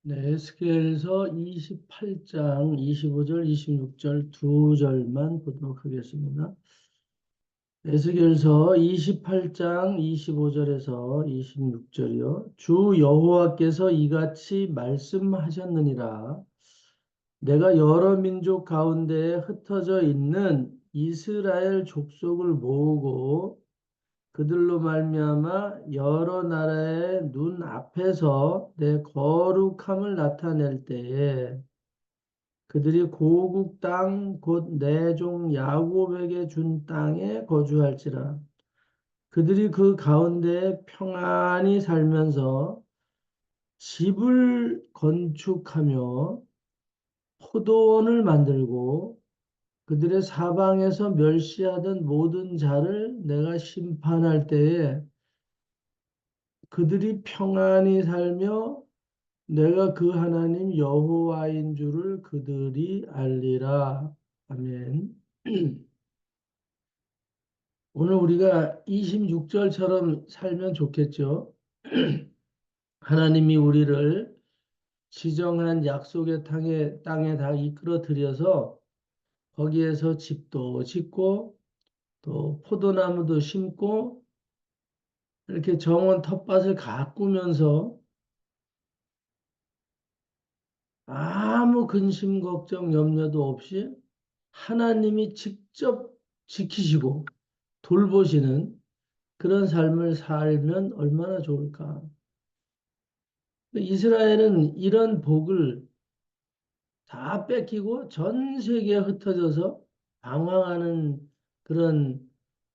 네, 에스겔서 28장 25절, 26절 두 절만 보도록 하겠습니다. 에스겔서 28장 25절에서 26절이요. 주 여호와께서 이같이 말씀하셨느니라. 내가 여러 민족 가운데에 흩어져 있는 이스라엘 족속을 모으고 그들로 말미암아 여러 나라의 눈 앞에서 내 거룩함을 나타낼 때에 그들이 고국 땅 곧 내 종 야곱에게 준 땅에 거주할지라. 그들이 그 가운데 평안히 살면서 집을 건축하며 포도원을 만들고 그들의 사방에서 멸시하던 모든 자를 내가 심판할 때에 그들이 평안히 살며 내가 그 하나님 여호와인 줄을 그들이 알리라. 아멘. 오늘 우리가 26절처럼 살면 좋겠죠. 하나님이 우리를 지정한 약속의 땅에 다 이끌어 들여서 거기에서 집도 짓고 또 포도나무도 심고 이렇게 정원 텃밭을 가꾸면서 아무 근심, 걱정, 염려도 없이 하나님이 직접 지키시고 돌보시는 그런 삶을 살면 얼마나 좋을까. 이스라엘은 이런 복을 다 뺏기고 전 세계에 흩어져서 방황하는 그런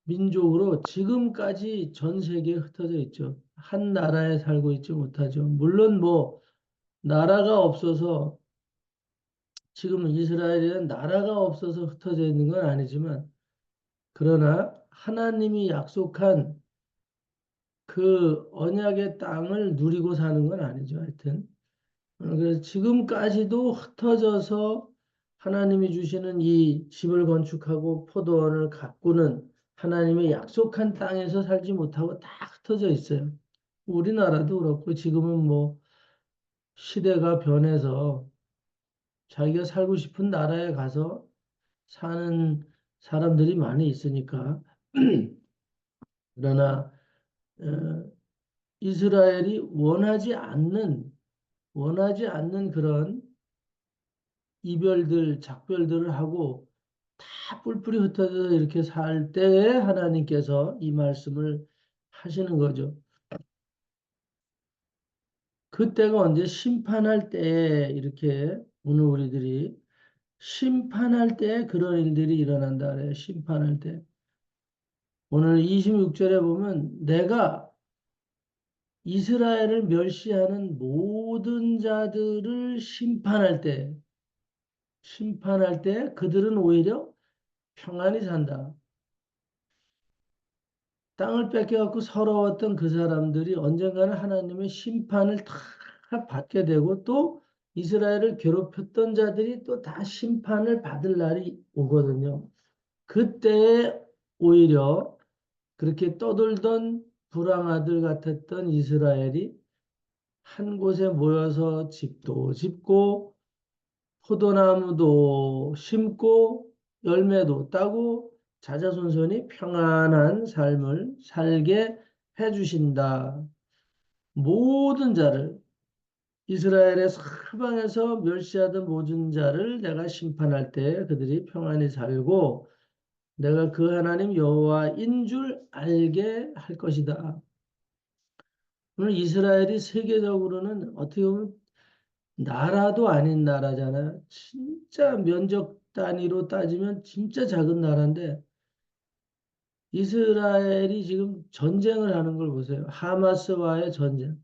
민족으로 지금까지 전 세계에 흩어져 있죠. 한 나라에 살고 있지 못하죠. 물론 뭐 나라가 없어서 지금 이스라엘에는 나라가 없어서 흩어져 있는 건 아니지만 그러나 하나님이 약속한 그 언약의 땅을 누리고 사는 건 아니죠. 하여튼 그래서 지금까지도 흩어져서 하나님이 주시는 이 집을 건축하고 포도원을 가꾸는 하나님의 약속한 땅에서 살지 못하고 다 흩어져 있어요. 우리나라도 그렇고 지금은 뭐 시대가 변해서 자기가 살고 싶은 나라에 가서 사는 사람들이 많이 있으니까 그러나 어, 이스라엘이 원하지 않는 그런 이별들, 작별들을 하고 다 뿔뿔이 흩어져서 이렇게 살 때에 하나님께서 이 말씀을 하시는 거죠. 그때가 언제 심판할 때에 이렇게 오늘 우리들이 심판할 때 그런 일들이 일어난다 그래요. 심판할 때. 오늘 26절에 보면 내가 이스라엘을 멸시하는 모든 자들을 심판할 때 그들은 오히려 평안히 산다. 땅을 뺏겨갖고 서러웠던 그 사람들이 언젠가는 하나님의 심판을 다 받게 되고 또 이스라엘을 괴롭혔던 자들이 또 다 심판을 받을 날이 오거든요. 그때 오히려 그렇게 떠돌던 불황아들 같았던 이스라엘이 한 곳에 모여서 집도 짓고 포도나무도 심고 열매도 따고 자자손손이 평안한 삶을 살게 해주신다. 모든 자를 이스라엘의 사방에서 멸시하던 모든 자를 내가 심판할 때 그들이 평안히 살고 내가 그 하나님 여호와인 줄 알게 할 것이다. 오늘 이스라엘이 세계적으로는 어떻게 보면 나라도 아닌 나라잖아요. 진짜 면적 단위로 따지면 진짜 작은 나라인데 이스라엘이 지금 전쟁을 하는 걸 보세요. 하마스와의 전쟁.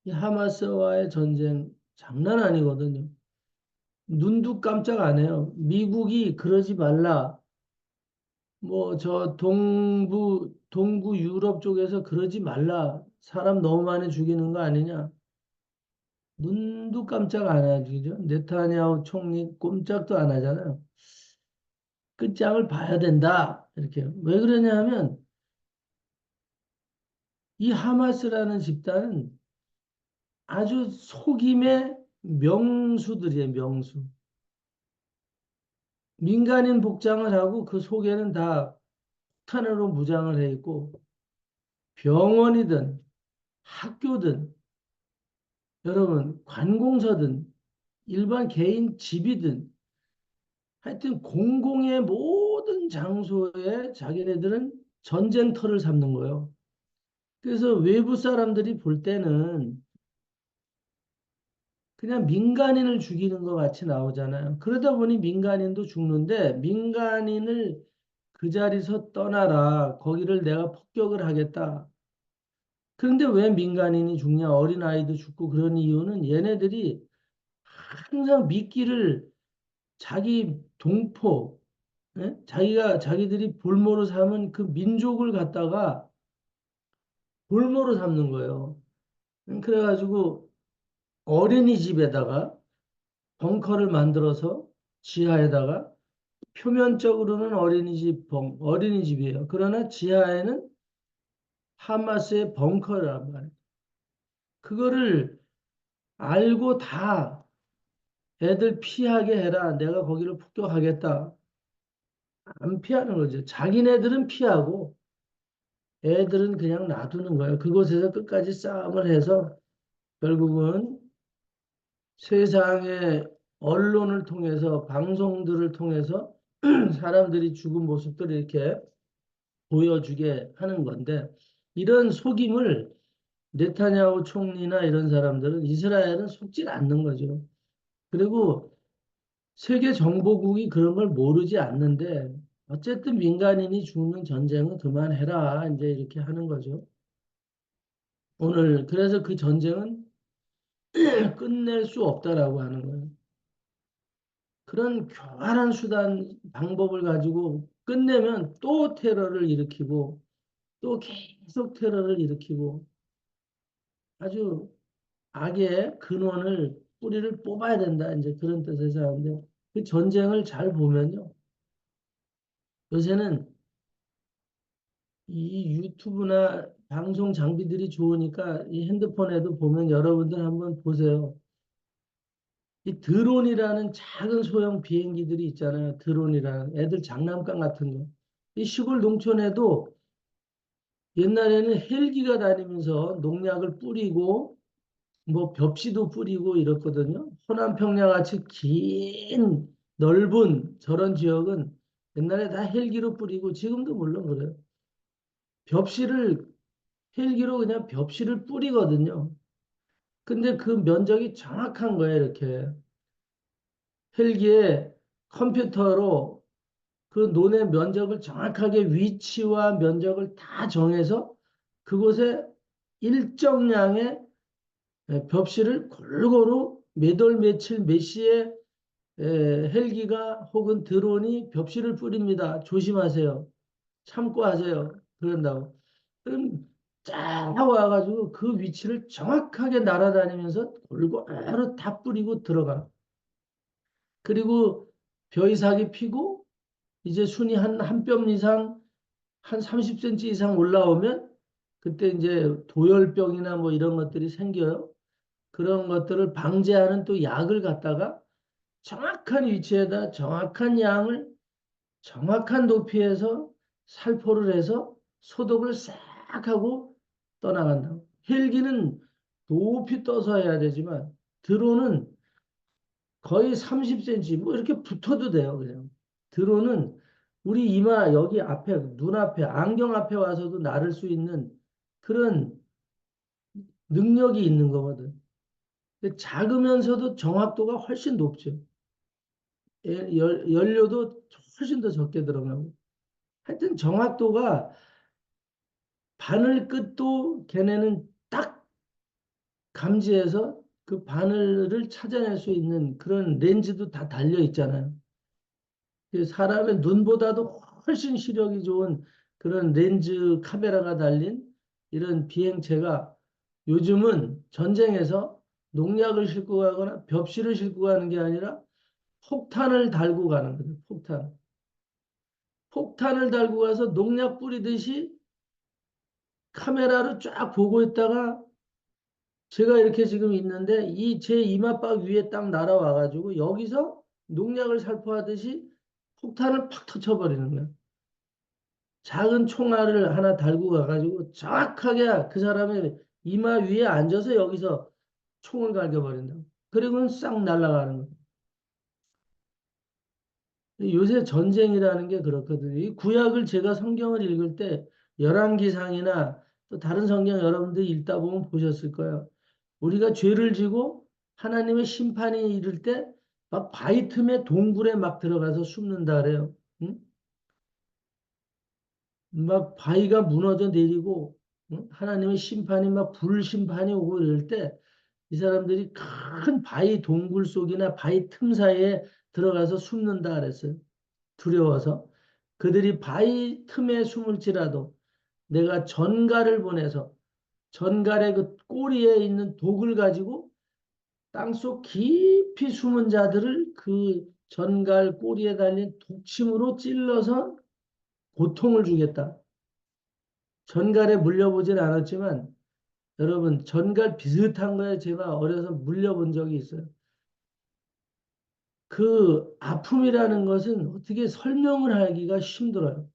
이 하마스와의 전쟁 장난 아니거든요. 눈도 깜짝 안 해요. 미국이 그러지 말라. 뭐 저 동구 유럽 쪽에서 그러지 말라. 사람 너무 많이 죽이는 거 아니냐. 눈도 깜짝 안 하죠. 네타냐후 총리 꼼짝도 안 하잖아요. 끝장을 봐야 된다. 이렇게. 왜 그러냐 하면 이 하마스라는 집단은 아주 속임의 명수들이에요, 명수. 민간인 복장을 하고 그 속에는 다 탄으로 무장을 해 있고 병원이든 학교든 여러분 관공서든 일반 개인 집이든 하여튼 공공의 모든 장소에 자기네들은 전쟁터를 삼는 거예요. 그래서 외부 사람들이 볼 때는 그냥 민간인을 죽이는 것 같이 나오잖아요. 그러다 보니 민간인도 죽는데 민간인을 그 자리에서 떠나라. 거기를 내가 폭격을 하겠다. 그런데 왜 민간인이 죽냐? 어린아이도 죽고 그런 이유는 얘네들이 항상 미끼를 자기 동포, 예? 자기들이 볼모로 삼은 그 민족을 갖다가 볼모로 삼는 거예요. 그래가지고 어린이집에다가 벙커를 만들어서 지하에다가 표면적으로는 어린이집이에요. 그러나 지하에는 하마스의 벙커란 말이에요. 그거를 알고 다 애들 피하게 해라. 내가 거기를 폭격하겠다. 안 피하는 거죠. 자기네들은 피하고 애들은 그냥 놔두는 거예요. 그곳에서 끝까지 싸움을 해서 결국은 세상의 언론을 통해서 방송들을 통해서 사람들이 죽은 모습들을 이렇게 보여주게 하는 건데 이런 속임을 네타냐후 총리나 이런 사람들은 이스라엘은 속지 않는 거죠. 그리고 세계 정보국이 그런 걸 모르지 않는데 어쨌든 민간인이 죽는 전쟁은 그만해라 이제 이렇게 하는 거죠. 오늘 그래서 그 전쟁은 끝낼 수 없다라고 하는 거예요. 그런 교활한 수단 방법을 가지고 끝내면 또 테러를 일으키고 또 계속 테러를 일으키고 아주 악의 근원을 뿌리를 뽑아야 된다 이제 그런 뜻에서 하는데 그 전쟁을 잘 보면요 요새는 이 유튜브나 방송 장비들이 좋으니까 이 핸드폰에도 보면 여러분들 한번 보세요. 이 드론이라는 작은 소형 비행기들이 있잖아요. 드론이라는 애들 장난감 같은 거. 이 시골 농촌에도 옛날에는 헬기가 다니면서 농약을 뿌리고 뭐 벽지도 뿌리고 이렇거든요. 호남 평야 같이 긴 넓은 저런 지역은 옛날에 다 헬기로 뿌리고 지금도 물론 그래요. 벽지를 헬기로 그냥 벽지를 뿌리거든요. 근데 그 면적이 정확한 거예요, 이렇게. 헬기에 컴퓨터로 그 논의 면적을 정확하게 위치와 면적을 다 정해서 그곳에 일정량의 벽실을 골고루 몇 월 며칠 몇 시에 헬기가 혹은 드론이 벽실을 뿌립니다. 조심하세요. 참고하세요. 그런다고. 그럼 쫙 와가지고 그 위치를 정확하게 날아다니면서 골고루 다 뿌리고 들어가. 그리고 벼이삭이 피고 이제 순이 한 뼘 이상 한 30cm 이상 올라오면 그때 이제 도열병이나 뭐 이런 것들이 생겨요. 그런 것들을 방지하는 또 약을 갖다가 정확한 위치에다 정확한 양을 정확한 높이에서 살포를 해서 소독을 싹 하고 떠나간다고. 헬기는 높이 떠서 해야 되지만 드론은 거의 30cm 뭐 이렇게 붙어도 돼요. 그냥 드론은 우리 이마 여기 앞에 눈앞에 안경 앞에 와서도 나를 수 있는 그런 능력이 있는 거거든. 근데 작으면서도 정확도가 훨씬 높죠. 연료도 훨씬 더 적게 들어가고. 하여튼 정확도가 바늘 끝도 걔네는 딱 감지해서 그 바늘을 찾아낼 수 있는 그런 렌즈도 다 달려 있잖아요. 그 사람의 눈보다도 훨씬 시력이 좋은 그런 렌즈 카메라가 달린 이런 비행체가 요즘은 전쟁에서 농약을 싣고 가거나 벽실을 싣고 가는 게 아니라 폭탄을 달고 가는 거죠. 폭탄. 폭탄을 달고 가서 농약 뿌리듯이 카메라로 쫙 보고 있다가 제가 이렇게 지금 있는데 이 제 이마박 위에 딱 날아와가지고 여기서 농약을 살포하듯이 폭탄을 팍 터쳐버리는 거야. 작은 총알을 하나 달고 가가지고 정확하게 그 사람의 이마 위에 앉아서 여기서 총을 갈겨버린다. 그리고는 싹 날아가는 거야. 요새 전쟁이라는 게 그렇거든요. 이 구약을 제가 성경을 읽을 때 열왕기상이나 또 다른 성경 여러분들이 읽다 보면 보셨을 거예요. 우리가 죄를 지고 하나님의 심판이 이를 때 막 바위 틈에 동굴에 막 들어가서 숨는다 그래요. 응? 막 바위가 무너져 내리고 응? 하나님의 심판이 막 불심판이 오고 이럴 때 이 사람들이 큰 바위 동굴 속이나 바위 틈 사이에 들어가서 숨는다 그랬어요. 두려워서 그들이 바위 틈에 숨을지라도 내가 전갈을 보내서 전갈의 그 꼬리에 있는 독을 가지고 땅속 깊이 숨은 자들을 그 전갈 꼬리에 달린 독침으로 찔러서 고통을 주겠다. 전갈에 물려보진 않았지만 여러분 전갈 비슷한 거에 제가 어려서 물려본 적이 있어요. 그 아픔이라는 것은 어떻게 설명을 하기가 힘들어요.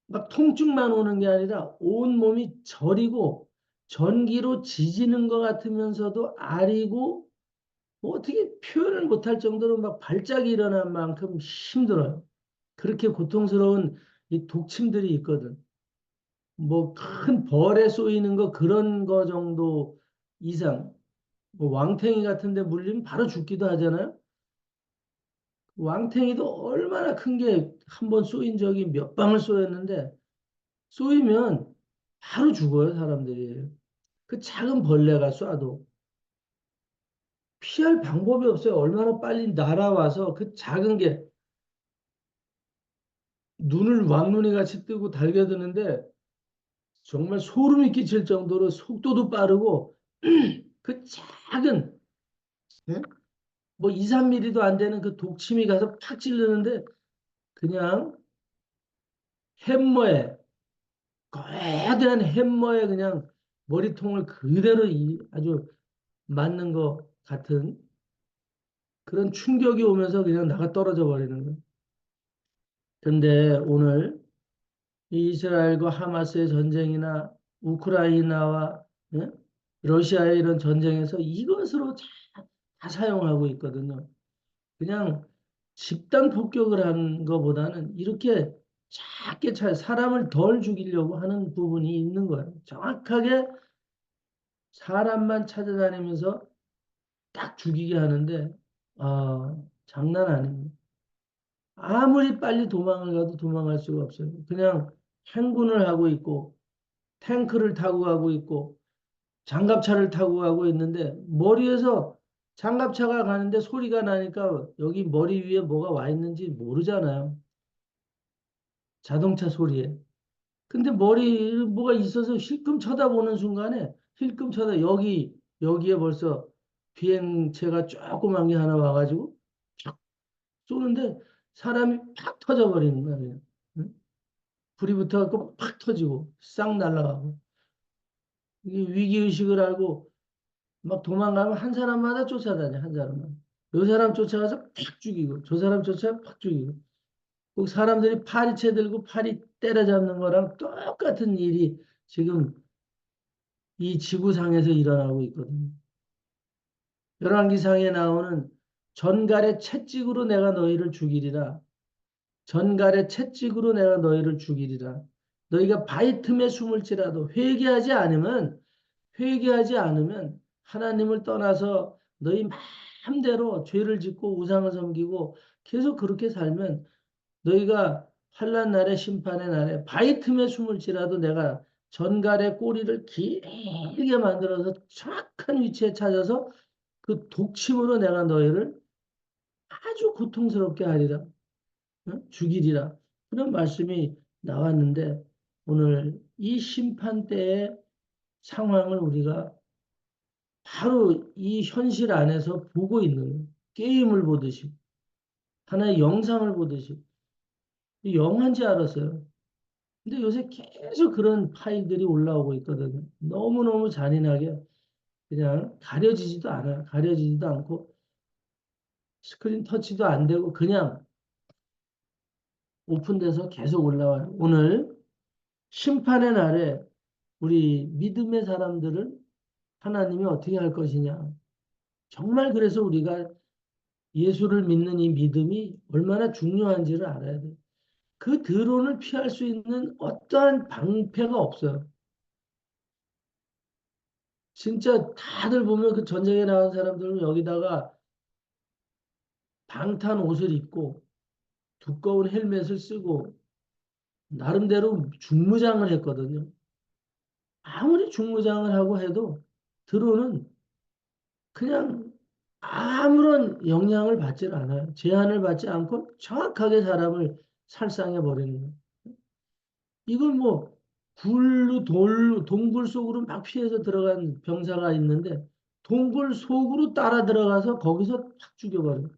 막 통증만 오는 게 아니라 온몸이 저리고 전기로 지지는 것 같으면서도 아리고 뭐 어떻게 표현을 못할 정도로 막 발작이 일어날 만큼 힘들어요. 그렇게 고통스러운 이 독침들이 있거든. 뭐 큰 벌에 쏘이는 거 그런 거 정도 이상. 뭐 왕탱이 같은 데 물리면 바로 죽기도 하잖아요. 왕탱이도 얼마나 큰 게 한 번 쏘인 적이 몇 방을 쏘였는데 쏘이면 바로 죽어요, 사람들이. 그 작은 벌레가 쏴도 피할 방법이 없어요. 얼마나 빨리 날아와서 그 작은 게 눈을 왕눈이 같이 뜨고 달겨드는데 정말 소름이 끼칠 정도로 속도도 빠르고 그 작은 예? 뭐 2, 3mm도 안 되는 그 독침이 가서 팍 찌르는데 그냥 햄머에 거대한 햄머에 그냥 머리통을 그대로 아주 맞는 것 같은 그런 충격이 오면서 그냥 나가 떨어져 버리는 거예요. 근데 오늘 이 이스라엘과 하마스의 전쟁이나 우크라이나와 예? 러시아의 이런 전쟁에서 이것으로 다 사용하고 있거든요. 그냥 집단 폭격을 하는 것보다는 이렇게 작게 사람을 덜 죽이려고 하는 부분이 있는 거예요. 정확하게 사람만 찾아다니면서 딱 죽이게 하는데 장난 아닙니다. 아무리 빨리 도망을 가도 도망갈 수가 없어요. 그냥 행군을 하고 있고 탱크를 타고 가고 있고 장갑차를 타고 가고 있는데 머리에서 장갑차가 가는데 소리가 나니까 여기 머리 위에 뭐가 와 있는지 모르잖아요. 자동차 소리에. 근데 머리 뭐가 있어서 힐끔 쳐다보는 순간에 힐끔 여기에 벌써 비행체가 조그만 게 하나 와가지고 쫙 쏘는데 사람이 팍 터져버리는 거야 그냥. 응? 불이 붙어갖고 팍 터지고 싹 날아가고 이게 위기의식을 알고 막 도망가면 한 사람마다 쫓아다녀 한 사람만. 요 사람 쫓아가서 팍 죽이고 저 사람 쫓아가 팍 죽이고 꼭 사람들이 파리채 들고 파리 때려잡는 거랑 똑같은 일이 지금 이 지구상에서 일어나고 있거든요. 열왕기상에 나오는 전갈의 채찍으로 내가 너희를 죽이리라. 전갈의 채찍으로 내가 너희를 죽이리라. 너희가 바위 틈에 숨을지라도 회개하지 않으면 하나님을 떠나서 너희 마음대로 죄를 짓고 우상을 섬기고 계속 그렇게 살면 너희가 환난 날에 심판의 날에 바위 틈에 숨을지라도 내가 전갈의 꼬리를 길게 만들어서 정확한 위치에 찾아서 그 독침으로 내가 너희를 아주 고통스럽게 하리라. 응? 죽이리라. 그런 말씀이 나왔는데 오늘 이 심판 때의 상황을 우리가 바로 이 현실 안에서 보고 있는 거예요. 게임을 보듯이 하나의 영상을 보듯이 영화인지 알았어요. 근데 요새 계속 그런 파일들이 올라오고 있거든요. 너무너무 잔인하게 그냥 가려지지도 않아요. 가려지지도 않고 스크린 터치도 안 되고 그냥 오픈돼서 계속 올라와요. 오늘 심판의 날에 우리 믿음의 사람들을 하나님이 어떻게 할 것이냐. 정말 그래서 우리가 예수를 믿는 이 믿음이 얼마나 중요한지를 알아야 돼요. 그 드론을 피할 수 있는 어떠한 방패가 없어요. 진짜 다들 보면 그 전쟁에 나간 사람들은 여기다가 방탄 옷을 입고 두꺼운 헬멧을 쓰고 나름대로 중무장을 했거든요. 아무리 중무장을 하고 해도 드론은 그냥 아무런 영향을 받질 않아요. 제한을 받지 않고 정확하게 사람을 살상해 버리는 거예요. 이건 뭐 굴로 동굴 속으로 막 피해서 들어간 병사가 있는데 동굴 속으로 따라 들어가서 거기서 확 죽여버려요.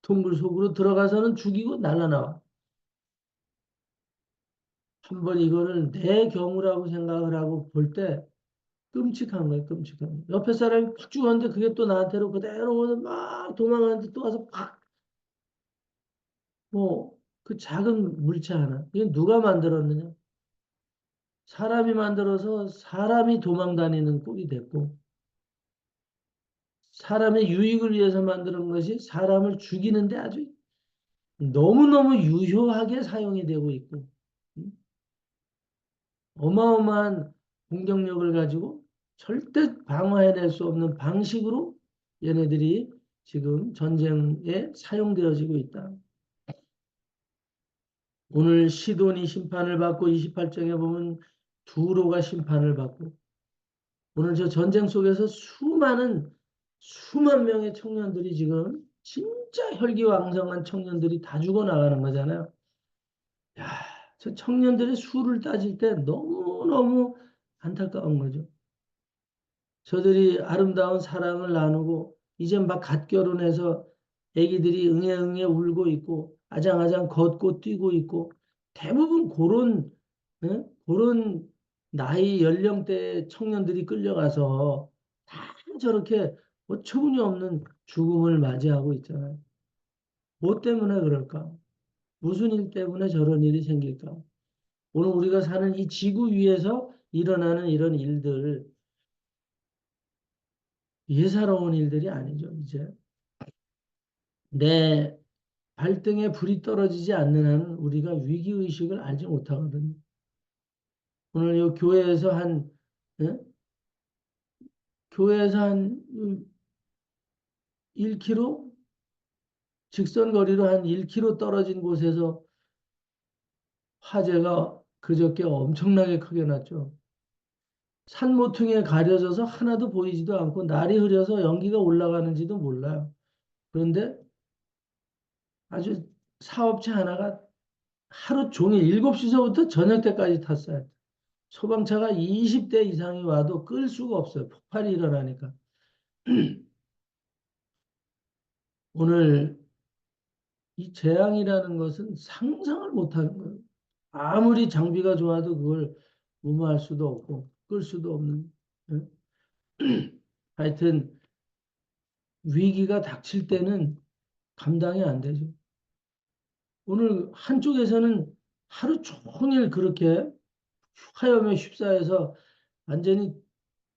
동굴 속으로 들어가서는 죽이고 날라나와. 한번 이거를 내 경우라고 생각을 하고 볼 때 끔찍한 거예요, 끔찍한 거. 옆에 사람이 팍 죽었는데 그게 또 나한테로 그대로 오막 도망가는데 또 와서 팍, 뭐, 그 작은 물체 하나. 이게 누가 만들었느냐? 사람이 만들어서 사람이 도망 다니는 꼴이 됐고, 사람의 유익을 위해서 만드는 것이 사람을 죽이는데 아주 너무너무 유효하게 사용이 되고 있고, 음, 어마어마한 공격력을 가지고 절대 방어해낼 수 없는 방식으로 얘네들이 지금 전쟁에 사용되어지고 있다. 오늘 시돈이 심판을 받고 28장에 보면 두로가 심판을 받고 오늘 저 전쟁 속에서 수만 명의 청년들이 지금 진짜 혈기왕성한 청년들이 다 죽어나가는 거잖아요. 야, 저 청년들의 수를 따질 때 너무너무 안타까운 거죠. 저들이 아름다운 사랑을 나누고 이제 막 갓 결혼해서 애기들이 응애응애 울고 있고 아장아장 걷고 뛰고 있고 대부분 그런 나이 연령대 청년들이 끌려가서 다 저렇게 어처구니 없는 죽음을 맞이하고 있잖아요. 뭐 때문에 그럴까? 무슨 일 때문에 저런 일이 생길까? 오늘 우리가 사는 이 지구 위에서 일어나는 이런 일들 예사로운 일들이 아니죠, 이제. 내 발등에 불이 떨어지지 않는 한은 우리가 위기의식을 알지 못하거든요. 오늘 이 예? 교회에서 한 1km, 직선거리로 한 1km 떨어진 곳에서 화재가 그저께 엄청나게 크게 났죠. 산 모퉁이에 가려져서 하나도 보이지도 않고 날이 흐려서 연기가 올라가는지도 몰라요. 그런데 아주 사업체 하나가 하루 종일 7시서부터 저녁 때까지 탔어요. 소방차가 20대 이상이 와도 끌 수가 없어요. 폭발이 일어나니까. 오늘 이 재앙이라는 것은 상상을 못하는 거예요. 아무리 장비가 좋아도 그걸 무마할 수도 없고 끌 수도 없는. 예? 하여튼 위기가 닥칠 때는 감당이 안 되죠. 오늘 한쪽에서는 하루 종일 그렇게 화염에 휩싸여서 완전히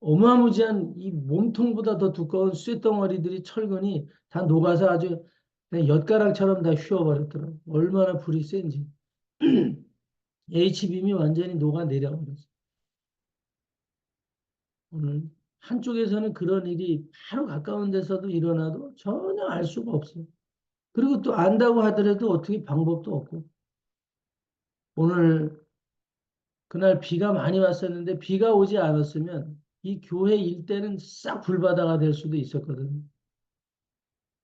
어마무지한 이 몸통보다 더 두꺼운 쇳덩어리들이 철근이 다 녹아서 아주 그냥 엿가락처럼 다 휘어버렸더라고. 얼마나 불이 센지. H빔이 완전히 녹아내려버렸어. 오늘 한쪽에서는 그런 일이 바로 가까운 데서도 일어나도 전혀 알 수가 없어요. 그리고 또 안다고 하더라도 어떻게 방법도 없고. 오늘 그날 비가 많이 왔었는데 비가 오지 않았으면 이 교회 일대는 싹 불바다가 될 수도 있었거든요.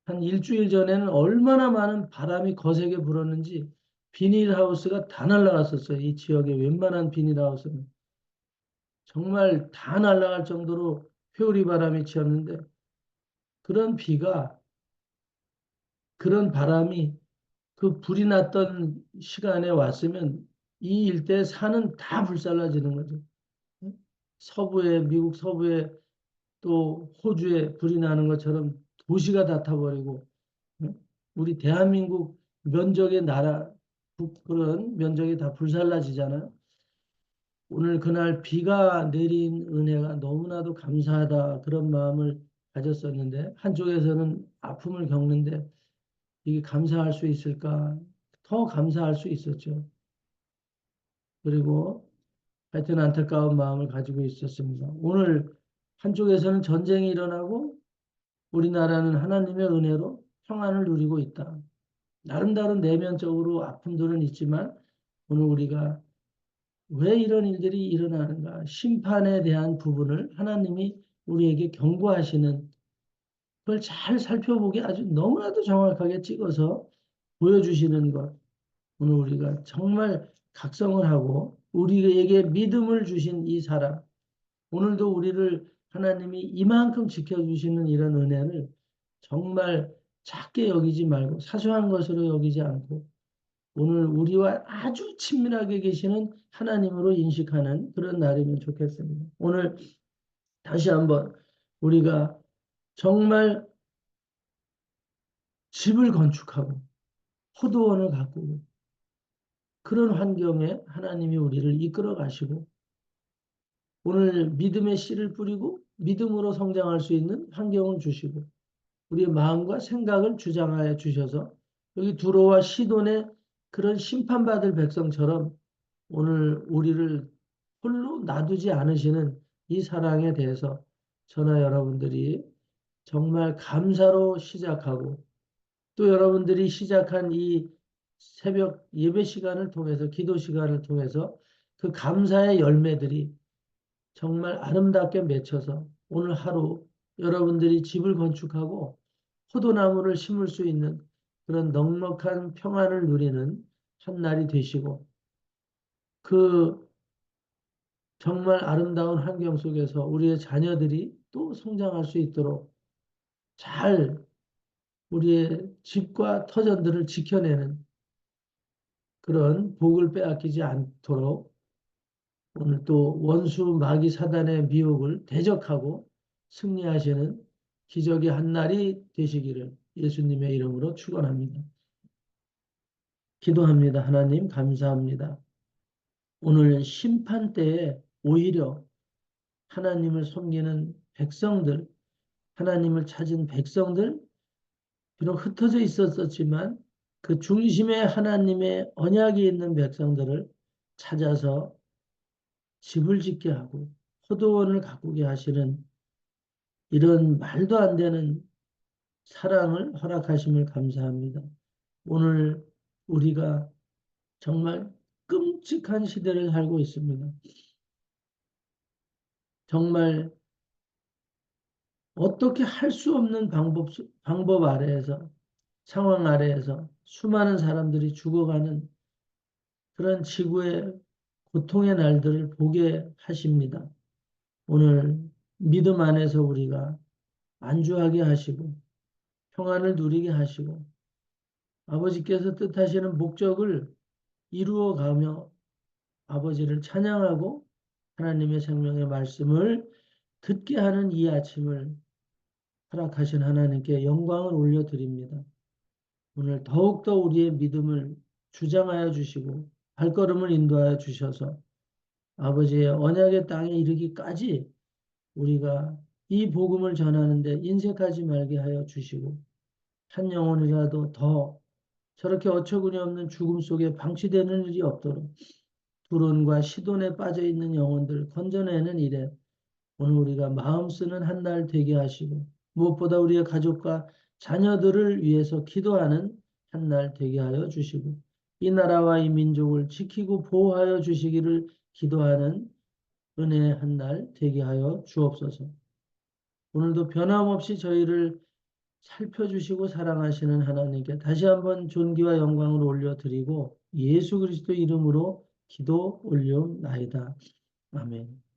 한 일주일 전에는 얼마나 많은 바람이 거세게 불었는지 비닐하우스가 다 날아갔었어요. 이 지역의 웬만한 비닐하우스는. 정말 다 날아갈 정도로 회오리 바람이 치었는데 그런 비가, 그런 바람이 그 불이 났던 시간에 왔으면 이 일대 산은 다 불살라지는 거죠. 서부에, 미국 서부에 또 호주에 불이 나는 것처럼 도시가 다 타버리고, 우리 대한민국 면적의 나라, 그런 면적이 다 불살라지잖아요. 오늘 그날 비가 내린 은혜가 너무나도 감사하다 그런 마음을 가졌었는데 한쪽에서는 아픔을 겪는데 이게 감사할 수 있을까? 더 감사할 수 있었죠. 그리고 하여튼 안타까운 마음을 가지고 있었습니다. 오늘 한쪽에서는 전쟁이 일어나고 우리나라는 하나님의 은혜로 평안을 누리고 있다. 나름대로 내면적으로 아픔들은 있지만 오늘 우리가 왜 이런 일들이 일어나는가? 심판에 대한 부분을 하나님이 우리에게 경고하시는 그걸 잘 살펴보게 아주 너무나도 정확하게 찍어서 보여주시는 것. 오늘 우리가 정말 각성을 하고 우리에게 믿음을 주신 이 사람, 오늘도 우리를 하나님이 이만큼 지켜주시는 이런 은혜를 정말 작게 여기지 말고 사소한 것으로 여기지 않고 오늘 우리와 아주 친밀하게 계시는 하나님으로 인식하는 그런 날이면 좋겠습니다. 오늘 다시 한번 우리가 정말 집을 건축하고 포도원을 가꾸고 그런 환경에 하나님이 우리를 이끌어 가시고 오늘 믿음의 씨를 뿌리고 믿음으로 성장할 수 있는 환경을 주시고 우리의 마음과 생각을 주장하여 주셔서 여기 두로와 시돈의 그런 심판받을 백성처럼 오늘 우리를 홀로 놔두지 않으시는 이 사랑에 대해서 저나 여러분들이 정말 감사로 시작하고 또 여러분들이 시작한 이 새벽 예배 시간을 통해서 기도 시간을 통해서 그 감사의 열매들이 정말 아름답게 맺혀서 오늘 하루 여러분들이 집을 건축하고 포도나무를 심을 수 있는 그런 넉넉한 평안을 누리는 한 날이 되시고 그 정말 아름다운 환경 속에서 우리의 자녀들이 또 성장할 수 있도록 잘 우리의 집과 터전들을 지켜내는 그런 복을 빼앗기지 않도록 오늘 또 원수 마귀 사단의 미혹을 대적하고 승리하시는 기적의 한 날이 되시기를 예수님의 이름으로 축원합니다. 기도합니다. 하나님 감사합니다. 오늘 심판 때에 오히려 하나님을 섬기는 백성들, 하나님을 찾은 백성들, 비록 흩어져 있었지만 그 중심에 하나님의 언약이 있는 백성들을 찾아서 집을 짓게 하고 포도원을 가꾸게 하시는 이런 말도 안 되는 사랑을 허락하심을 감사합니다. 오늘 우리가 정말 끔찍한 시대를 살고 있습니다. 정말 어떻게 할 수 없는 방법 아래에서, 상황 아래에서 수많은 사람들이 죽어가는 그런 지구의 고통의 날들을 보게 하십니다. 오늘 믿음 안에서 우리가 안주하게 하시고 평안을 누리게 하시고 아버지께서 뜻하시는 목적을 이루어가며 아버지를 찬양하고 하나님의 생명의 말씀을 듣게 하는 이 아침을 허락하신 하나님께 영광을 올려드립니다. 오늘 더욱더 우리의 믿음을 주장하여 주시고 발걸음을 인도하여 주셔서 아버지의 언약의 땅에 이르기까지 우리가 이 복음을 전하는데 인색하지 말게 하여 주시고 한 영혼이라도 더 저렇게 어처구니 없는 죽음 속에 방치되는 일이 없도록 불온과 시돈에 빠져 있는 영혼들 건져내는 일에 오늘 우리가 마음 쓰는 한 날 되게 하시고 무엇보다 우리의 가족과 자녀들을 위해서 기도하는 한 날 되게 하여 주시고 이 나라와 이 민족을 지키고 보호하여 주시기를 기도하는 은혜의 한 날 되게 하여 주옵소서. 오늘도 변함없이 저희를 살펴주시고 사랑하시는 하나님께 다시 한번 존귀와 영광을 올려드리고 예수 그리스도 이름으로 기도 올려나이다. 아멘.